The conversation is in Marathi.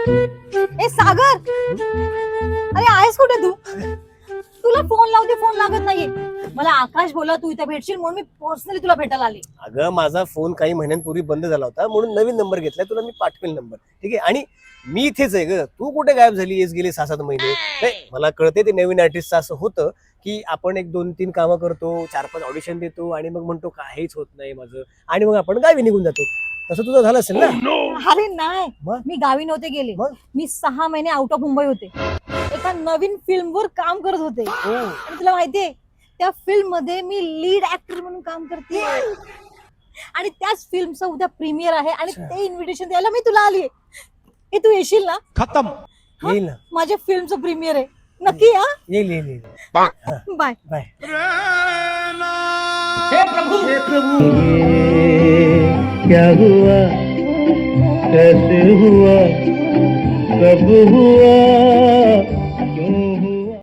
ए सागर, अरे आहेस कुठे तू? तुला फोन लावते, फोन लागत नाहीये. मला आकाश बोला तू इथे भेटशील म्हणून मी पर्सनली तुला भेटायला आली. अगं माझा फोन काही महिन्यांपूर्वी बंद झाला होता म्हणून नवीन नंबर घेतलाय, तुला मी पाठवेल नंबर. ठीक आहे, आणि मी इथेच आहे ग. तू कुठे गायब झाली येस गेले 6-7 महिने? नाही, मला कळते ते नवीन आर्टिस्ट असं होतं की आपण 1-2-3 कामं करतो, 4-5 ऑडिशन देतो आणि मग म्हणतो काहीच होत नाही माझं, आणि मग आपण गावी निघून जातो. तसं तुझं झालं असेल ना? अरे नाही, मग? मी गावी नव्हते गेले. मग? मी 6 महिने आउट ऑफ मुंबई होते. एका नवीन फिल्म वर काम करत होते. आणि तुला माहितीये त्या फिल्म मध्ये मी लीड ऍक्टर म्हणून काम करते. आणि त्याच फिल्मचं उद्या प्रीमियर आहे आणि ते इन्व्हिटेशन द्यायला मी तुला आली. हे तू येशील ना? खत्म. येईल ना, माझ्या फिल्मचं प्रीमियर आहे, नक्की या. येईल येईल येईल. बाय. बाय. हे प्रभु क्या हुआ, कैसे हुआ, कब हुआ,